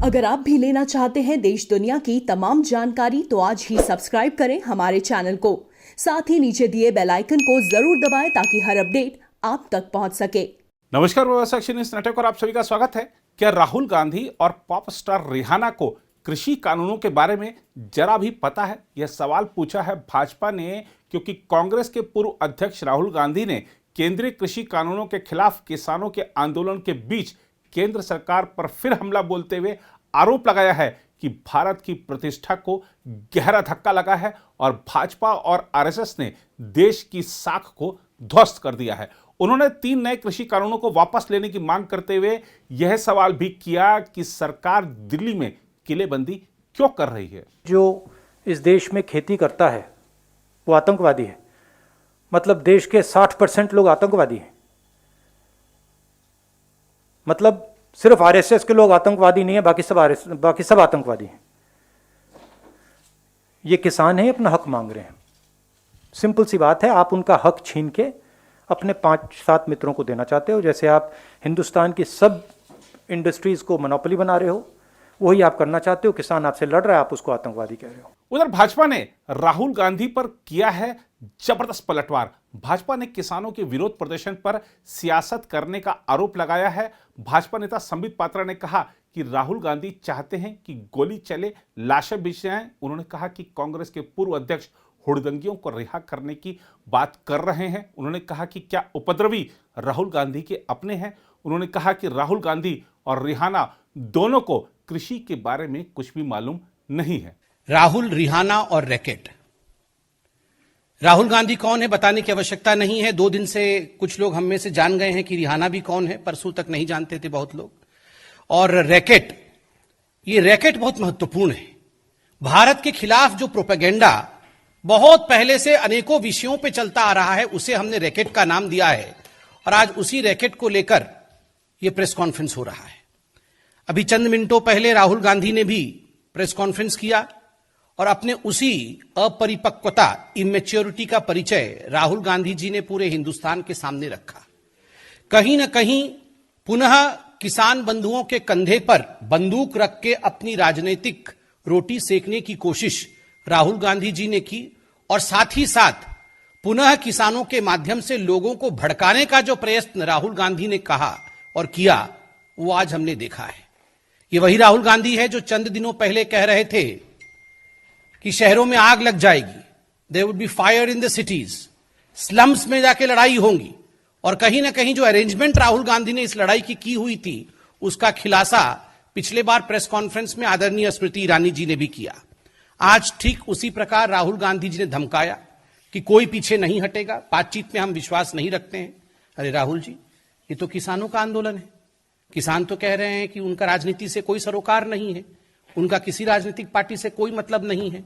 अगर आप भी लेना चाहते हैं देश दुनिया की तमाम जानकारी तो आज ही सब्सक्राइब करें हमारे चैनल को। साथ ही नीचे दिए बेल आइकन को जरूर दबाएं ताकि हर अपडेट आप तक पहुंच सके। नमस्कार, व्यवसाय नाटक और आप सभी का स्वागत है। क्या राहुल गांधी और पॉप स्टार रिहाना को कृषि कानूनों के बारे में जरा भी पता है? यह सवाल पूछा है भाजपा ने, क्योंकि कांग्रेस के पूर्व अध्यक्ष राहुल गांधी ने केंद्रीय कृषि कानूनों के खिलाफ किसानों के आंदोलन के बीच केंद्र सरकार पर फिर हमला बोलते हुए आरोप लगाया है कि भारत की प्रतिष्ठा को गहरा धक्का लगा है और भाजपा और आरएसएस ने देश की साख को ध्वस्त कर दिया है। उन्होंने 3 नए कृषि कानूनों को वापस लेने की मांग करते हुए यह सवाल भी किया कि सरकार दिल्ली में किलेबंदी क्यों कर रही है। जो इस देश में खेती करता है वो आतंकवादी है। मतलब देश के 60% लोग आतंकवादी हैं। मतलब सिर्फ आरएसएस के लोग आतंकवादी नहीं है, बाकी सब आतंकवादी हैं। ये किसान हैं, अपना हक मांग रहे हैं। सिंपल सी बात है, आप उनका हक छीन के अपने 5-7 मित्रों को देना चाहते हो। जैसे आप हिंदुस्तान की सब इंडस्ट्रीज को मोनोपोली बना रहे हो, वही आप करना चाहते हो। किसान आपसे लड़ रहा है, आप उसको आतंकवादी कह रहे हो। उधर भाजपा ने राहुल गांधी पर किया है जबरदस्त पलटवार। भाजपा ने किसानों के विरोध प्रदर्शन पर सियासत करने का आरोप लगाया है। भाजपा नेता संबित पात्रा ने कहा कि राहुल गांधी चाहते हैं कि गोली चले, लाशें बिछ जाएं। उन्होंने कहा कि कांग्रेस के पूर्व अध्यक्ष हुड़दंगियों को रिहा करने की बात कर रहे हैं। उन्होंने कहा कि क्या उपद्रवी राहुल गांधी के अपने हैं। उन्होंने कहा कि राहुल गांधी और रिहाना दोनों को कृषि के बारे में कुछ भी मालूम नहीं है। राहुल, रिहाना और रैकेट। राहुल गांधी कौन है बताने की आवश्यकता नहीं है। 2 दिन से कुछ लोग हम में से जान गए हैं कि रिहाना भी कौन है। परसों तक नहीं जानते थे बहुत लोग। और रैकेट, ये रैकेट बहुत महत्वपूर्ण है। भारत के खिलाफ जो प्रोपेगेंडा बहुत पहले से अनेकों विषयों पे चलता आ रहा है, उसे हमने रैकेट का नाम दिया है। और आज उसी रैकेट को लेकर यह प्रेस कॉन्फ्रेंस हो रहा है। अभी चंद मिनटों पहले राहुल गांधी ने भी प्रेस कॉन्फ्रेंस किया और अपने उसी अपरिपक्वता, इमेच्योरिटी का परिचय राहुल गांधी जी ने पूरे हिंदुस्तान के सामने रखा। कहीं ना कहीं पुनः किसान बंधुओं के कंधे पर बंदूक रख के अपनी राजनीतिक रोटी सेकने की कोशिश राहुल गांधी जी ने की और साथ ही साथ पुनः किसानों के माध्यम से लोगों को भड़काने का जो प्रयत्न राहुल गांधी ने कहा और किया, वो आज हमने देखा है। ये वही राहुल गांधी है जो चंद दिनों पहले कह रहे थे कि शहरों में आग लग जाएगी, there would be fire in the cities, slums में जाके लड़ाई होंगी। और कहीं ना कहीं जो अरेंजमेंट राहुल गांधी ने इस लड़ाई की हुई थी, उसका खुलासा पिछले बार प्रेस कॉन्फ्रेंस में आदरणीय स्मृति ईरानी जी ने भी किया। आज ठीक उसी प्रकार राहुल गांधी जी ने धमकाया कि कोई पीछे नहीं हटेगा, बातचीत में हम विश्वास नहीं रखते हैं। अरे राहुल जी, ये तो किसानों का आंदोलन है। किसान तो कह रहे हैं कि उनका राजनीति से कोई सरोकार नहीं है, उनका किसी राजनीतिक पार्टी से कोई मतलब नहीं है।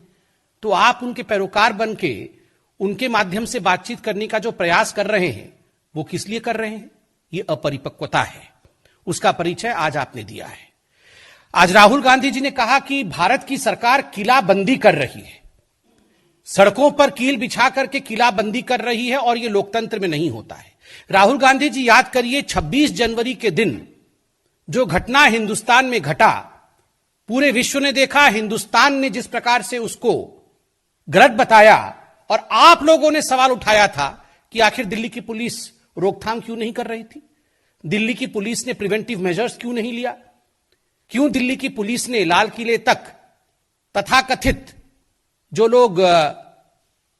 तो आप उनके पैरोकार बन के उनके माध्यम से बातचीत करने का जो प्रयास कर रहे हैं, वो किस लिए कर रहे हैं? ये अपरिपक्वता है। उसका परिचय आज आपने दिया है। आज राहुल गांधी जी ने कहा कि भारत की सरकार किलाबंदी कर रही है, सड़कों पर कील बिछा करके किलाबंदी कर रही है, और ये लोकतंत्र में नहीं होता है। राहुल गांधी जी, याद करिए 26 जनवरी के दिन जो घटना हिंदुस्तान में घटा, पूरे विश्व ने देखा। हिंदुस्तान ने जिस प्रकार से उसको गलत बताया और आप लोगों ने सवाल उठाया था कि आखिर दिल्ली की पुलिस रोकथाम क्यों नहीं कर रही थी, दिल्ली की पुलिस ने प्रिवेंटिव मेजर्स क्यों नहीं लिया, क्यों दिल्ली की पुलिस ने लाल किले तक तथाकथित जो लोग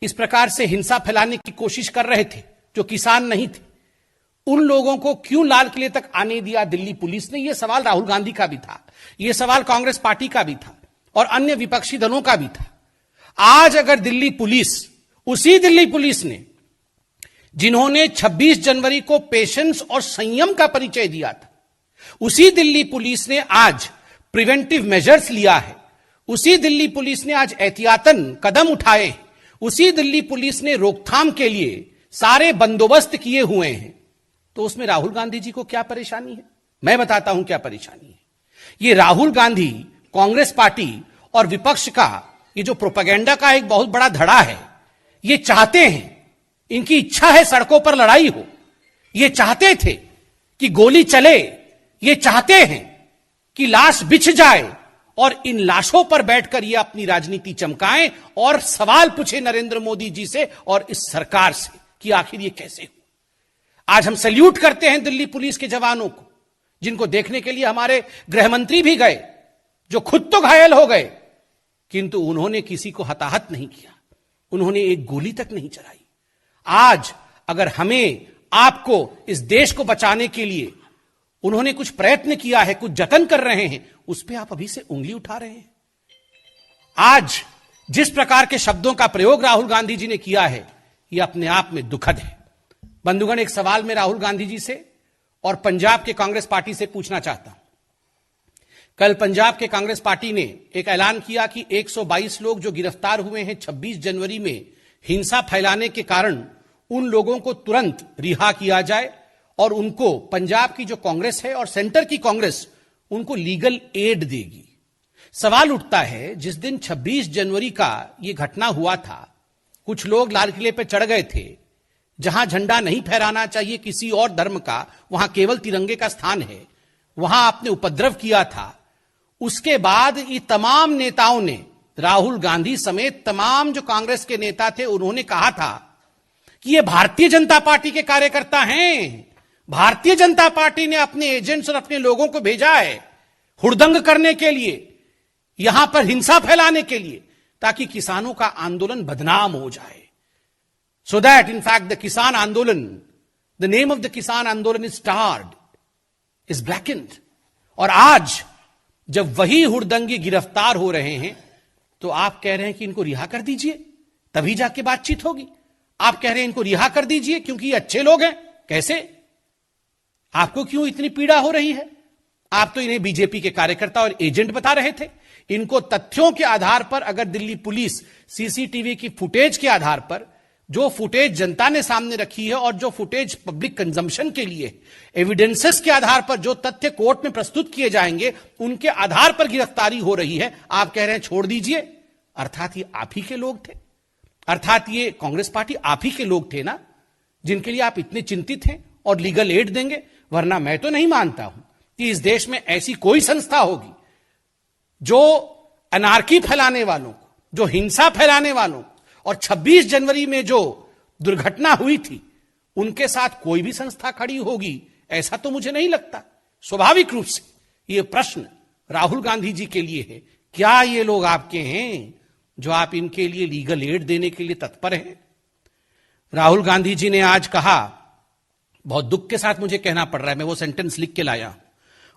इस प्रकार से हिंसा फैलाने की कोशिश कर रहे थे, जो किसान नहीं थे, उन लोगों को क्यों लाल किले तक आने दिया दिल्ली पुलिस ने? यह सवाल राहुल गांधी का भी था, यह सवाल कांग्रेस पार्टी का भी था और अन्य विपक्षी दलों का भी था। आज अगर दिल्ली पुलिस, उसी दिल्ली पुलिस ने जिन्होंने 26 जनवरी को पेशेंस और संयम का परिचय दिया था, उसी दिल्ली पुलिस ने आज प्रिवेंटिव मेजर्स लिया है, उसी दिल्ली पुलिस ने आज एहतियातन कदम उठाए, उसी दिल्ली पुलिस ने रोकथाम के लिए सारे बंदोबस्त किए हुए हैं, तो उसमें राहुल गांधी जी को क्या परेशानी है? मैं बताता हूं क्या परेशानी है। ये राहुल गांधी, कांग्रेस पार्टी और विपक्ष का ये जो प्रोपेगेंडा का एक बहुत बड़ा धड़ा है, ये चाहते हैं, इनकी इच्छा है सड़कों पर लड़ाई हो, ये चाहते थे कि गोली चले, ये चाहते हैं कि लाश बिछ जाए और इन लाशों पर बैठकर ये अपनी राजनीति चमकाएं और सवाल पूछे नरेंद्र मोदी जी से और इस सरकार से कि आखिर ये कैसे हुआ। आज हम सैल्यूट करते हैं दिल्ली पुलिस के जवानों को, जिनको देखने के लिए हमारे गृह मंत्री भी गए, जो खुद तो घायल हो गए, किंतु उन्होंने किसी को हताहत नहीं किया, उन्होंने एक गोली तक नहीं चलाई। आज अगर हमें आपको इस देश को बचाने के लिए उन्होंने कुछ प्रयत्न किया है, कुछ जतन कर रहे हैं, उस पर आप अभी से उंगली उठा रहे हैं। आज जिस प्रकार के शब्दों का प्रयोग राहुल गांधी जी ने किया है, यह अपने आप में दुखद है। बंधुगण, एक सवाल मैं राहुल गांधी जी से और पंजाब के कांग्रेस पार्टी से पूछना चाहता हूं। कल पंजाब के कांग्रेस पार्टी ने एक ऐलान किया कि 122 लोग जो गिरफ्तार हुए हैं 26 जनवरी में हिंसा फैलाने के कारण, उन लोगों को तुरंत रिहा किया जाए और उनको पंजाब की जो कांग्रेस है और सेंटर की कांग्रेस उनको लीगल एड देगी। सवाल उठता है, जिस दिन 26 जनवरी का यह घटना हुआ था, कुछ लोग लाल किले पर चढ़ गए थे, जहां झंडा नहीं फहराना चाहिए किसी और धर्म का, वहां केवल तिरंगे का स्थान है, वहां आपने उपद्रव किया था। उसके बाद ये तमाम नेताओं ने, राहुल गांधी समेत तमाम जो कांग्रेस के नेता थे, उन्होंने कहा था कि ये भारतीय जनता पार्टी के कार्यकर्ता हैं, भारतीय जनता पार्टी ने अपने एजेंट्स और अपने लोगों को भेजा है हुड़दंग करने के लिए, यहां पर हिंसा फैलाने के लिए, ताकि किसानों का आंदोलन बदनाम हो जाए। So that in fact the किसान आंदोलन, द नेम ऑफ द किसान आंदोलन इज स्टार्ड, इज ब्लैकेंड। और आज जब वही हुड़दंगी गिरफ्तार हो रहे हैं, तो आप कह रहे हैं कि इनको रिहा कर दीजिए, तभी जाके बातचीत होगी। आप कह रहे हैं इनको रिहा कर दीजिए क्योंकि ये अच्छे लोग हैं। कैसे? आपको क्यों इतनी पीड़ा हो रही है? आप तो इन्हें बीजेपी के कार्यकर्ता और एजेंट बता रहे थे। इनको तथ्यों के आधार पर, अगर दिल्ली पुलिस सीसीटीवी की फुटेज के आधार पर, जो फुटेज जनता ने सामने रखी है और जो फुटेज पब्लिक कंजम्पशन के लिए, एविडेंसेस के आधार पर जो तथ्य कोर्ट में प्रस्तुत किए जाएंगे, उनके आधार पर गिरफ्तारी हो रही है। आप कह रहे हैं छोड़ दीजिए। अर्थात ये आप ही के लोग थे, अर्थात ये कांग्रेस पार्टी आप ही के लोग थे ना, जिनके लिए आप इतने चिंतित हैं और लीगल एड देंगे। वरना मैं तो नहीं मानता हूं कि इस देश में ऐसी कोई संस्था होगी जो अनार्की फैलाने वालों को, जो हिंसा फैलाने वालों को, और 26 जनवरी में जो दुर्घटना हुई थी, उनके साथ कोई भी संस्था खड़ी होगी, ऐसा तो मुझे नहीं लगता। स्वाभाविक रूप से यह प्रश्न राहुल गांधी जी के लिए है, क्या ये लोग आपके हैं जो आप इनके लिए लीगल एड देने के लिए तत्पर हैं? राहुल गांधी जी ने आज कहा, बहुत दुख के साथ मुझे कहना पड़ रहा है, मैं वो सेंटेंस लिख के लाया,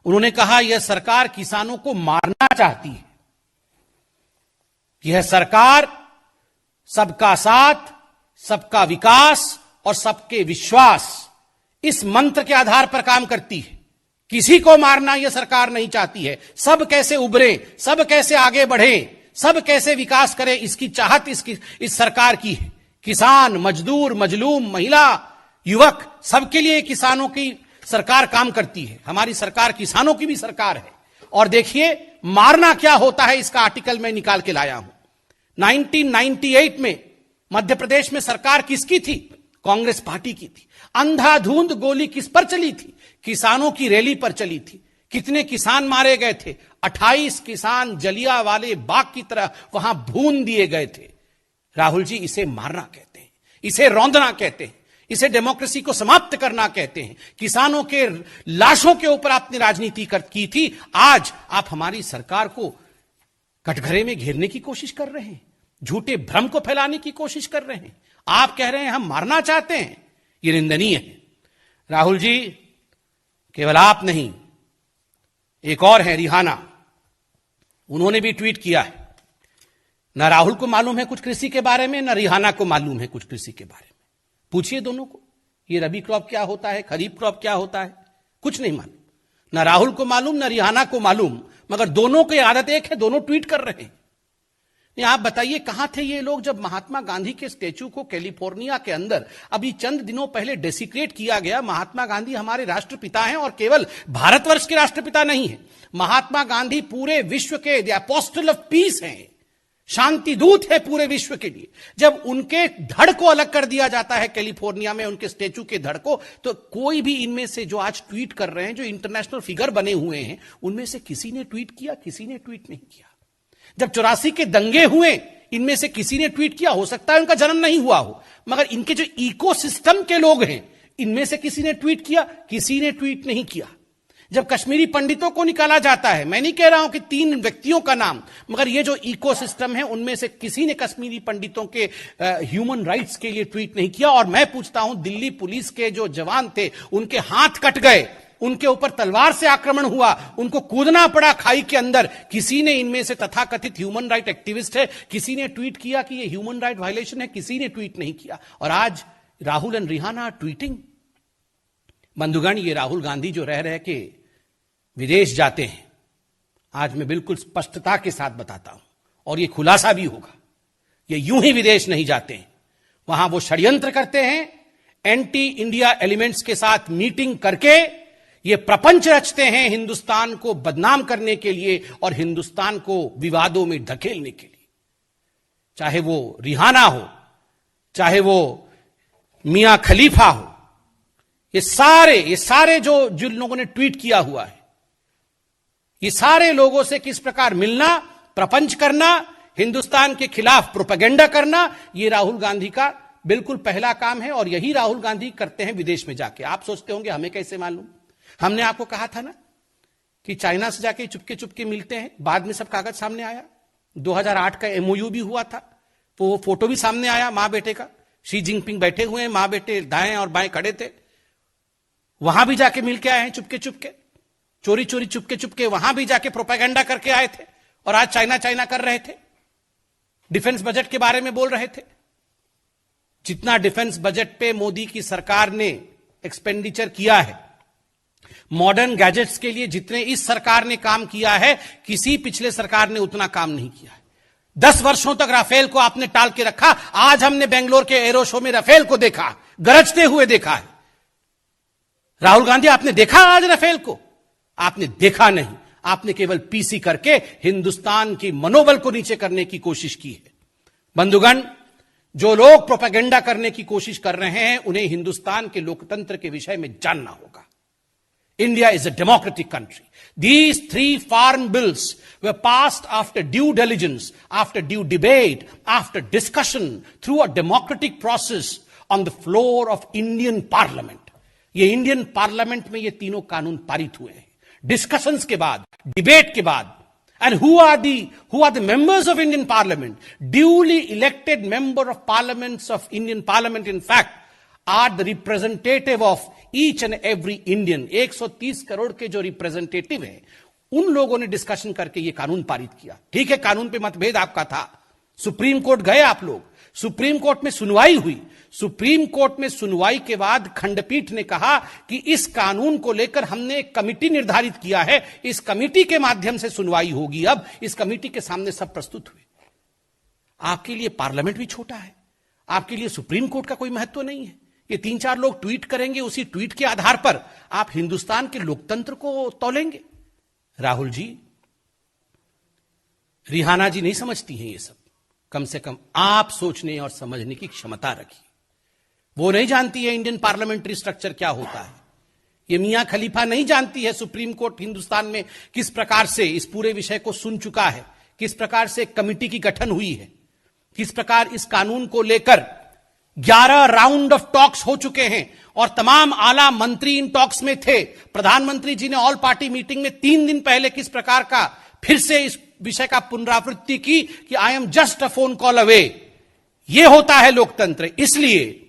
उन्होंने कहा यह सरकार किसानों को मारना चाहती है। यह सरकार सबका साथ, सबका विकास और सबके विश्वास, इस मंत्र के आधार पर काम करती है। किसी को मारना यह सरकार नहीं चाहती है। सब कैसे उभरे, सब कैसे आगे बढ़े, सब कैसे विकास करे, इसकी चाहत इस सरकार की है। किसान, मजदूर, मजलूम, महिला, युवक, सबके लिए किसानों की सरकार काम करती है। हमारी सरकार किसानों की भी सरकार है। और देखिए मारना क्या होता है, इसका आर्टिकल मैं निकाल के लाया हूं। 1998 में मध्य प्रदेश में सरकार किसकी थी? कांग्रेस पार्टी की थी। अंधाधुंध गोली किस पर चली थी? किसानों की रैली पर चली थी। कितने किसान मारे गए थे? 28 किसान जलियांवाले बाग की तरह वहां भून दिए गए थे। राहुल जी, इसे मारना कहते हैं, इसे रौंदना कहते हैं, इसे डेमोक्रेसी को समाप्त करना कहते हैं। किसानों के लाशों के ऊपर आपने राजनीति की थी। आज आप हमारी सरकार को कटघरे में घेरने की कोशिश कर रहे हैं, झूठे भ्रम को फैलाने की कोशिश कर रहे हैं। आप कह रहे हैं हम मारना चाहते हैं, यह निंदनीय है। राहुल जी, केवल आप नहीं, एक और है, रिहाना, उन्होंने भी ट्वीट किया है। ना राहुल को मालूम है कुछ कृषि के बारे में, ना रिहाना को मालूम है कुछ कृषि के बारे में। पूछिए दोनों को, ये रबी क्रॉप क्या होता है, खरीफ क्रॉप क्या होता है, कुछ नहीं मालूम। ना राहुल को मालूम, ना रिहाना को मालूम, मगर दोनों की आदत एक है, दोनों ट्वीट कर रहे हैं। आप बताइए कहां थे ये लोग जब महात्मा गांधी के स्टैच्यू को कैलिफोर्निया के अंदर अभी चंद दिनों पहले डेसिक्रेट किया गया। महात्मा गांधी हमारे राष्ट्रपिता हैं और केवल भारतवर्ष के राष्ट्रपिता नहीं है। महात्मा गांधी पूरे विश्व के द अपोस्टल ऑफ पीस हैं, शांति दूत है पूरे विश्व के लिए। जब उनके धड़ को अलग कर दिया जाता है कैलिफोर्निया में, उनके स्टेचू के धड़ को, तो कोई भी इनमें से जो आज ट्वीट कर रहे हैं, जो इंटरनेशनल फिगर बने हुए हैं, उनमें से किसी ने ट्वीट किया? किसी ने ट्वीट नहीं किया। जब 84 के दंगे हुए, इनमें से किसी ने ट्वीट किया? हो सकता है उनका जन्म नहीं हुआ हो, मगर इनके जो इकोसिस्टम के लोग हैं, इनमें से किसी ने ट्वीट किया? किसी ने ट्वीट नहीं किया। जब कश्मीरी पंडितों को निकाला जाता है, मैं नहीं कह रहा हूं कि 3 व्यक्तियों का नाम, मगर ये जो इकोसिस्टम है, उनमें से किसी ने कश्मीरी पंडितों के ह्यूमन राइट्स के लिए ट्वीट नहीं किया। और मैं पूछता हूं, दिल्ली पुलिस के जो जवान थे, उनके हाथ कट गए, उनके ऊपर तलवार से आक्रमण हुआ, उनको कूदना पड़ा खाई के अंदर, किसी ने इनमें से तथाकथित ह्यूमन राइट एक्टिविस्ट है, किसी ने ट्वीट किया कि ये ह्यूमन राइट वायलेशन है? किसी ने ट्वीट नहीं किया। और आज राहुल एंड रिहाना ट्वीटिंग। बंधुगण, ये राहुल गांधी जो रह के विदेश जाते हैं, आज मैं बिल्कुल स्पष्टता के साथ बताता हूं, और ये खुलासा भी होगा, ये यूं ही विदेश नहीं जाते हैं। वहां वो षड्यंत्र करते हैं, एंटी इंडिया एलिमेंट्स के साथ मीटिंग करके ये प्रपंच रचते हैं हिंदुस्तान को बदनाम करने के लिए और हिंदुस्तान को विवादों में धकेलने के लिए। चाहे वो रिहाना हो, चाहे वो मियां खलीफा हो, ये सारे जो जिन लोगों ने ट्वीट किया हुआ है, ये सारे लोगों से किस प्रकार मिलना, प्रपंच करना, हिंदुस्तान के खिलाफ प्रोपेगेंडा करना, ये राहुल गांधी का बिल्कुल पहला काम है। और यही राहुल गांधी करते हैं विदेश में जाके। आप सोचते होंगे हमें कैसे मालूम? हमने आपको कहा था ना कि चाइना से जाके चुपके चुपके मिलते हैं, बाद में सब कागज सामने आया। 2008 का MOU भी हुआ था, तो वो फोटो भी सामने आया मां बेटे का। शी जिनपिंग बैठे हुए हैं, मां बेटे दाएं और बाएं खड़े थे, वहां भी जाके मिल के आए हैं चुपके चुपके, चोरी चोरी चुपके चुपके वहां भी जाके प्रोपेगेंडा करके आए थे। और आज चाइना चाइना कर रहे थे, डिफेंस बजट के बारे में बोल रहे थे। जितना डिफेंस बजट पे मोदी की सरकार ने एक्सपेंडिचर किया है, मॉडर्न गैजेट्स के लिए जितने इस सरकार ने काम किया है, किसी पिछले सरकार ने उतना काम नहीं किया है। 10 वर्षों तक राफेल को आपने टाल के रखा। आज हमने बेंगलोर के एरो शो में राफेल को देखा, गरजते हुए देखा है। राहुल गांधी, आपने देखा आज राफेल को? आपने देखा नहीं, आपने केवल पीसी करके हिंदुस्तान की मनोबल को नीचे करने की कोशिश की है। बंधुगण, जो लोग प्रोपेगेंडा करने की कोशिश कर रहे हैं, उन्हें हिंदुस्तान के लोकतंत्र के विषय में जानना होगा। India is a democratic country. These 3 foreign bills were passed after due diligence, after due debate, after discussion, through a democratic process on the floor of Indian Parliament. ये इंडियन पार्लियामेंट में ये तीनों कानून पारित हुए हैं, डिस्कशंस के बाद, डिबेट के बाद। And who are the members of Indian Parliament? Duly elected member of parliaments of Indian Parliament, in fact, are the representative of each and every Indian. 130 crore के जो रिप्रेजेंटेटिव हैं, उन लोगों ने डिस्कशन करके ये कानून पारित किया। ठीक है, कानून पे मतभेद आपका था, सुप्रीम कोर्ट गए आप लोग, सुप्रीम कोर्ट में सुनवाई हुई। सुप्रीम कोर्ट में सुनवाई के बाद खंडपीठ ने कहा कि इस कानून को लेकर हमने एक कमिटी निर्धारित किया है, इस कमिटी के माध्यम से सुनवाई होगी। अब इस कमिटी के सामने सब प्रस्तुत हुए। आपके लिए पार्लियामेंट भी छोटा है, आपके लिए सुप्रीम कोर्ट का कोई महत्व नहीं है। ये 3-4 लोग ट्वीट करेंगे, उसी ट्वीट के आधार पर आप हिंदुस्तान के लोकतंत्र को तौलेंगे। राहुल जी, रिहाना जी नहीं समझती हैं ये सब। कम से कम आप सोचने और समझने की क्षमता रखिए। वो नहीं जानती है इंडियन पार्लियामेंट्री स्ट्रक्चर क्या होता है। ये मियां खलीफा नहीं जानती है सुप्रीम कोर्ट हिंदुस्तान में किस प्रकार से इस पूरे विषय को सुन चुका है, किस प्रकार से कमिटी की गठन हुई है, किस प्रकार इस कानून को लेकर 11 राउंड ऑफ टॉक्स हो चुके हैं और तमाम आला मंत्री इन टॉक्स में थे। प्रधानमंत्री जी ने ऑल पार्टी मीटिंग में 3 दिन पहले किस प्रकार का फिर से इस विषय का पुनरावृत्ति की कि I am just a phone call away. यह होता है लोकतंत्र। इसलिए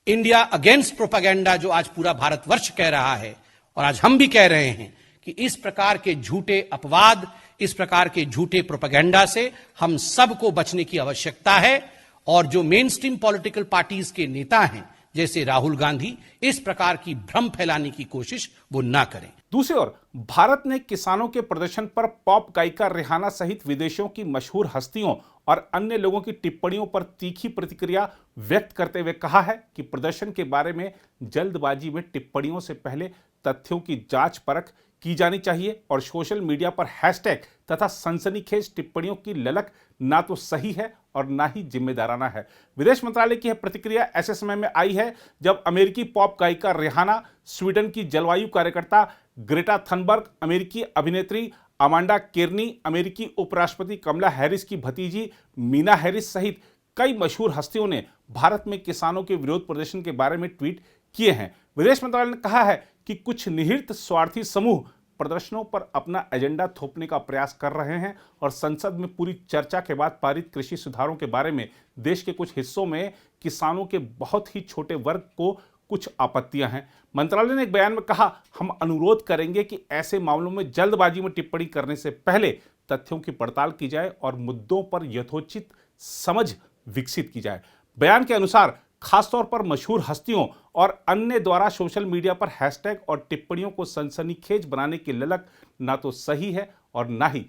इंडिया अगेंस्ट प्रोपेगेंडा, जो आज पूरा भारतवर्ष कह रहा है और आज हम भी कह रहे हैं कि इस प्रकार के झूठे अपवाद, इस प्रकार के झूठे प्रोपेगेंडा से हम सबको बचने की आवश्यकता है। और जो मेन स्ट्रीम पॉलिटिकल पार्टीज के नेता हैं जैसे राहुल गांधी, इस प्रकार की भ्रम फैलाने की कोशिश वो ना करें। दूसरी ओर भारत ने किसानों के प्रदर्शन पर पॉप गायिका रिहाना सहित विदेशों की मशहूर हस्तियों और अन्य लोगों की टिप्पणियों पर तीखी प्रतिक्रिया व्यक्त करते हुए कहा है कि प्रदर्शन के बारे में जल्दबाजी में टिप्पणियों से पहले तथ्यों की जांच परख की जानी चाहिए और सोशल मीडिया पर हैशटैग तथा सनसनीखेज टिप्पणियों की ललक ना तो सही है और ना ही जिम्मेदाराना है। विदेश मंत्रालय की यह प्रतिक्रिया ऐसे समय में आई है जब अमेरिकी पॉप गायिका रिहाना, स्वीडन की जलवायु कार्यकर्ता ग्रेटा थनबर्ग, अमेरिकी अभिनेत्री अमांडा केर्नी, अमेरिकी उपराष्ट्रपति कमला हैरिस की भतीजी मीना हैरिस सहित कई मशहूर हस्तियों ने भारत में किसानों के विरोध प्रदर्शन के बारे में ट्वीट किए हैं। विदेश मंत्रालय ने कहा है कि कुछ निहित स्वार्थी समूह प्रदर्शनों पर अपना एजेंडा थोपने का प्रयास कर रहे हैं और संसद में पूरी चर्चा के बाद पारित कृषि सुधारों के बारे में देश के कुछ हिस्सों में किसानों के बहुत ही छोटे वर्ग को कुछ आपत्तियां हैं। मंत्रालय ने एक बयान में कहा, हम अनुरोध करेंगे कि ऐसे मामलों में जल्दबाजी में टिप्पणी करने से पहले तथ्यों की पड़ताल की जाए और मुद्दों पर यथोचित समझ विकसित की जाए। बयान के अनुसार खासतौर पर मशहूर हस्तियों और अन्य द्वारा सोशल मीडिया पर हैशटैग और टिप्पणियों को सनसनीखेज बनाने की ललक ना तो सही है और ना ही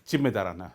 जिम्मेदाराना है।